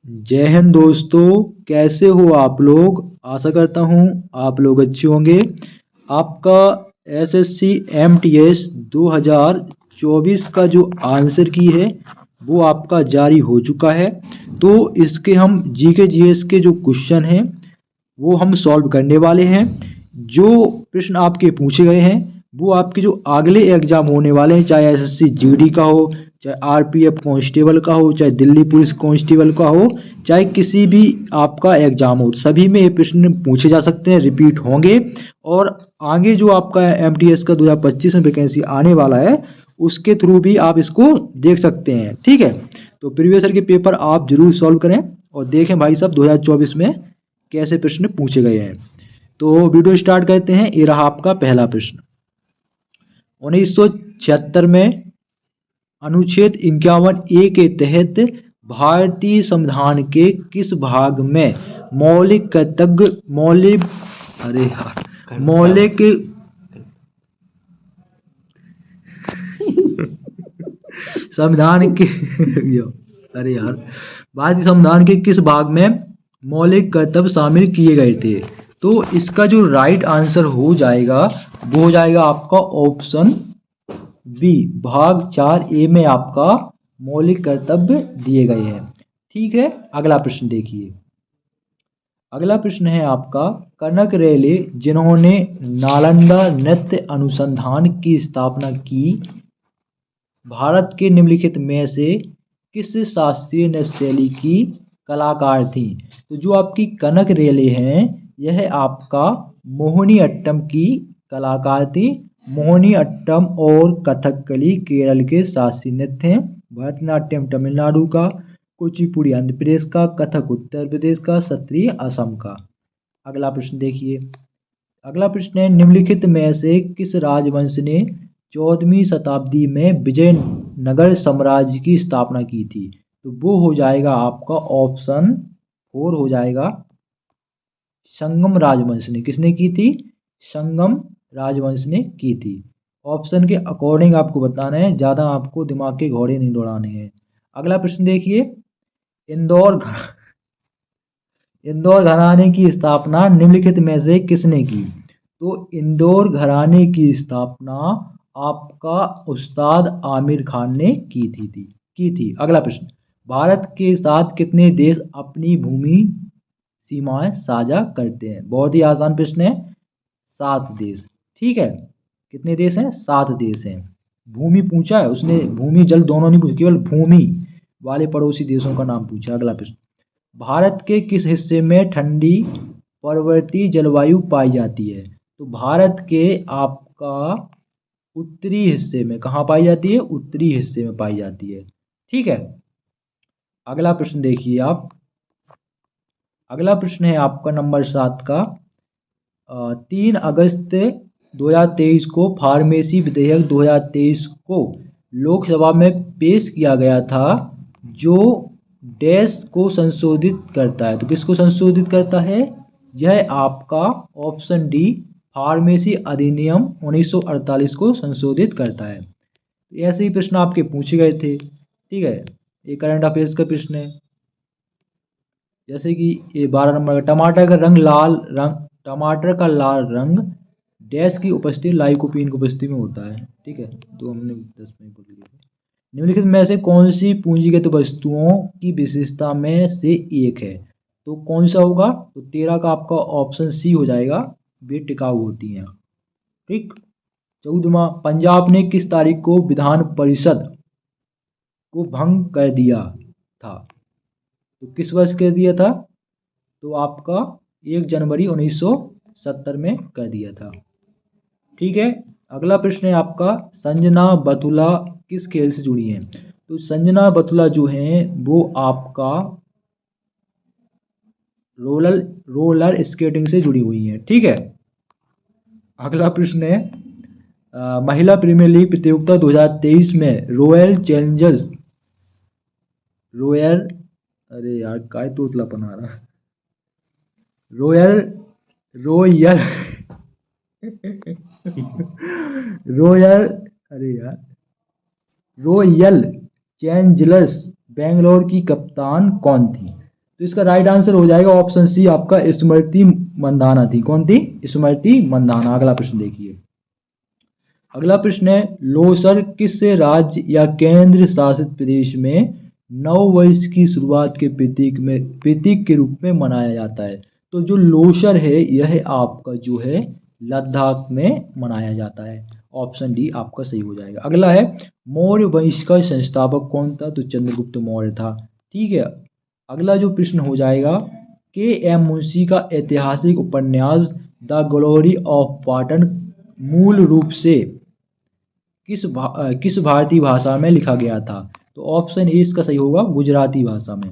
जय हिंद दोस्तों। कैसे हो आप लोग? आशा करता हूँ आप लोग अच्छे होंगे। आपका एसएससी एमटीएस 2024 का जो आंसर की है वो आपका जारी हो चुका है। तो इसके हम जीके जीएस के जो क्वेश्चन हैं वो हम सॉल्व करने वाले हैं। जो प्रश्न आपके पूछे गए हैं वो आपके जो अगले एग्जाम होने वाले हैं, चाहे एसएससी जीडी का हो, चाहे आरपीएफ कांस्टेबल का हो, चाहे दिल्ली पुलिस कांस्टेबल का हो, चाहे किसी भी आपका एग्जाम हो, सभी में ये प्रश्न पूछे जा सकते हैं, रिपीट होंगे। और आगे जो आपका एमटीएस का 2025 में वैकेंसी आने वाला है उसके थ्रू भी आप इसको देख सकते हैं। ठीक है, तो प्रीवियस ईयर के पेपर आप जरूर सॉल्व करें और देखें भाई साहब 2024 में कैसे प्रश्न पूछे गए हैं। तो वीडियो स्टार्ट करते हैं। ये रहा आपका पहला प्रश्न। 1976 में अनुच्छेद 51A के तहत भारतीय संविधान के किस भाग में मौलिक कर्तव्य मौलिक संविधान के भारतीय संविधान के किस भाग में मौलिक कर्तव्य शामिल किए गए थे? तो इसका जो राइट आंसर हो जाएगा वो हो जाएगा आपका ऑप्शन बी, भाग 4A में आपका मौलिक कर्तव्य दिए गए हैं। ठीक है, अगला प्रश्न देखिए। अगला प्रश्न है आपका, कनक रेले जिन्होंने नालंदा नृत्य अनुसंधान की स्थापना की, भारत के निम्नलिखित में से किस शास्त्रीय नृत्य शैली की कलाकार थी? तो जो आपकी कनक रेले हैं यह आपका मोहिनी अट्टम की कलाकार थी। मोहिनी अट्टम और कथकली केरल के शास्त्रीय नृत्य हैं। भरतनाट्यम तमिलनाडु का, कुचिपुड़ी आंध्र प्रदेश का, कथक उत्तर प्रदेश का, सत्रिय असम का। अगला प्रश्न देखिए। अगला प्रश्न है, निम्नलिखित में से किस राजवंश ने 14वीं शताब्दी में विजयनगर साम्राज्य की स्थापना की थी? तो वो हो जाएगा आपका ऑप्शन 4 हो जाएगा, संगम राजवंश ने। किसने की थी? संगम राजवंश ने की थी। ऑप्शन के अकॉर्डिंग आपको बताना है, ज़्यादा आपको दिमाग के घोड़े नहीं दौड़ाने हैं। अगला प्रश्न देखिए। इंदौर घराने की स्थापना निम्नलिखित में से किसने की? तो इंदौर घराने की स्थापना आपका उस्ताद आमिर खान ने की थी। अगला प्रश्न, भारत के साथ कितने देश अपनी भूमि सीमाएं साझा करते हैं? बहुत ही आसान प्रश्न है, 7 देश। ठीक है, कितने देश हैं? 7 देश हैं। भूमि पूछा है उसने, भूमि जल दोनों नहीं पूछा, केवल भूमि वाले पड़ोसी देशों का नाम पूछा। अगला प्रश्न, भारत के किस हिस्से में ठंडी पर्वतीय जलवायु पाई जाती है? तो भारत के आपका उत्तरी हिस्से में। कहाँ पाई जाती है? उत्तरी हिस्से में पाई जाती है। ठीक है, अगला प्रश्न देखिए आप। अगला प्रश्न है आपका नंबर 7 का। 3 अगस्त 2023 को फार्मेसी विधेयक 2023 को लोकसभा में पेश किया गया था, जो डैश को संशोधित करता है। तो किसको संशोधित करता है? यह आपका ऑप्शन डी, फार्मेसी अधिनियम 1948 को संशोधित करता है। ऐसे ही प्रश्न आपके पूछे गए थे। ठीक है, ये करंट अफेयर्स का प्रश्न है। जैसे कि ये 12 नंबर का, टमाटर का लाल रंग डैश की उपस्थिति, लाइकोपीन की उपस्थिति में होता है। ठीक है, तो हमने 10 में बोल दिया। निम्नलिखित में से कौन सी पूंजीगत वस्तुओं की विशेषता में से एक है? तो कौन सा होगा? तो 13 का आपका ऑप्शन सी हो जाएगा, वे टिकाऊ होती हैं। ठीक, 14वां, पंजाब ने किस तारीख को विधान परिषद को भंग कर दिया था? तो किस वर्ष कर दिया था? तो आपका 1 जनवरी 1970 में कर दिया था। ठीक है, अगला प्रश्न है आपका, संजना बथुला किस खेल से जुड़ी हैं? तो संजना बथुला जो हैं वो आपका रोलर स्केटिंग से जुड़ी हुई हैं। ठीक है, अगला प्रश्न है, महिला प्रीमियर लीग प्रतियोगिता 2023 में अरे यार काय तोतलापन आ रहा, रोयल रॉयल चैलेंजर्स बेंगलोर की कप्तान कौन थी? तो इसका राइट आंसर हो जाएगा ऑप्शन सी आपका स्मृति मंदाना थी। कौन थी? स्मृति मंदाना। अगला प्रश्न देखिए। अगला प्रश्न है, लोसर किस राज्य या केंद्र शासित प्रदेश में नव वर्ष की शुरुआत के प्रतीक के रूप में मनाया जाता है? तो जो लोसर है यह आपका जो है लद्दाख में मनाया जाता है। ऑप्शन डी आपका सही हो जाएगा। अगला है, मौर्य वंश का संस्थापक कौन था? तो चंद्रगुप्त मौर्य था। ठीक है। अगला जो प्रश्न हो जाएगा, के एम मुंशी का ऐतिहासिक उपन्यास द ग्लोरी ऑफ पाटन मूल रूप से किस भारतीय भाषा में लिखा गया था? तो ऑप्शन ए इसका सही होगा, गुजराती भाषा में।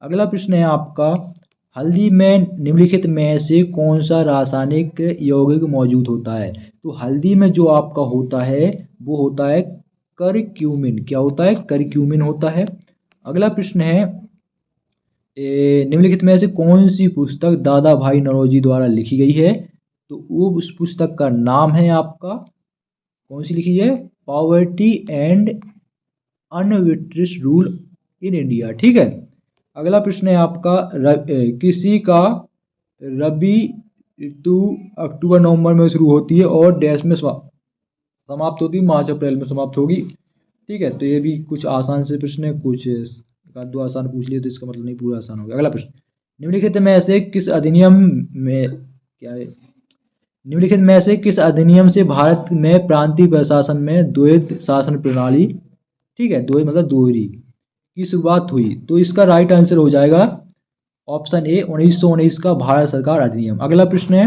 अगला प्रश्न है आपका, हल्दी में निम्नलिखित में से कौन सा रासायनिक यौगिक मौजूद होता है? तो हल्दी में जो आपका होता है वो होता है करक्यूमिन। क्या होता है? करक्यूमिन होता है। अगला प्रश्न है, निम्नलिखित में से कौन सी पुस्तक दादा भाई नौरोजी द्वारा लिखी गई है? तो वो उस पुस्तक का नाम है आपका, कौन सी लिखी है? पॉवर्टी एंड अनविट्रिस रूल इन इंडिया। ठीक है। अगला प्रश्न है आपका, किसी का रबी ऋतु अक्टूबर नवंबर में शुरू होती है और डैश में समाप्त होती है, मार्च अप्रैल में समाप्त होगी। ठीक है। तो ये भी कुछ आसान से प्रश्न है, कुछ एक दो आसान पूछ लिए तो इसका मतलब नहीं पूरा आसान हो गया। अगला प्रश्न, निम्नलिखित में से किस अधिनियम में क्या है, निम्नलिखित में से किस अधिनियम से भारत में प्रांतीय प्रशासन में द्वैध शासन प्रणाली, ठीक है, द्वैध मतलब दोहरी, की शुरुआत हुई? तो इसका राइट आंसर हो जाएगा ऑप्शन ए 1919 का भारत सरकार अधिनियम। अगला प्रश्न है,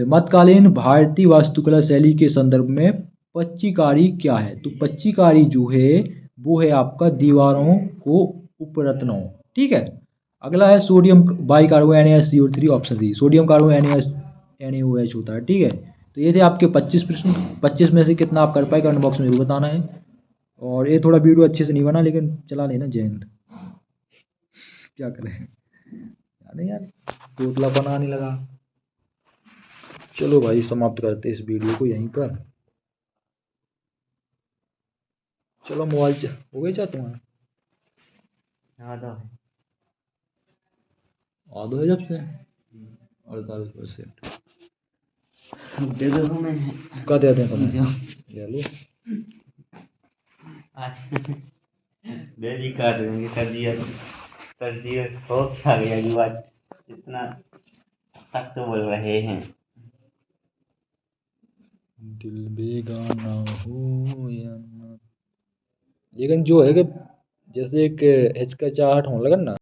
मध्यकालीन भारतीय वास्तुकला शैली के संदर्भ में पच्चीकारी क्या है? तो पच्चीकारी जो है वो है आपका दीवारों को उपरत्नों। ठीक है। अगला है, sodium bicarbonate NaSCO3 option D, sodium carbo NaOH होता है। ठीक है। तो ये थे आपके 25 प्रश्न। 25 में से कितना आप कर पाए कमेंट बॉक्स में जरूर बताना है। और ये थोड़ा वीडियो अच्छे से नहीं बना लेकिन चला लेना। जय हिंद। क्या करें यार, यार तोतला बना नहीं लगा। चलो भाई समाप्त करते इस वीडियो को यहीं पर। चलो मोबाइल हो गई चाह तुम्हारा? आधो है जब से 48%। दे दो हमें। क्या देते हैं तुम्हें? ले लो। देरी कर देंगे सब्जी। सब्जी हो क्या गया ये बात, इतना सख्त बोल रहे हैं। दिल बेगाना हो या ना, लेकिन जो है कि जैसे एक हिचकिचाहट होने लगन ना,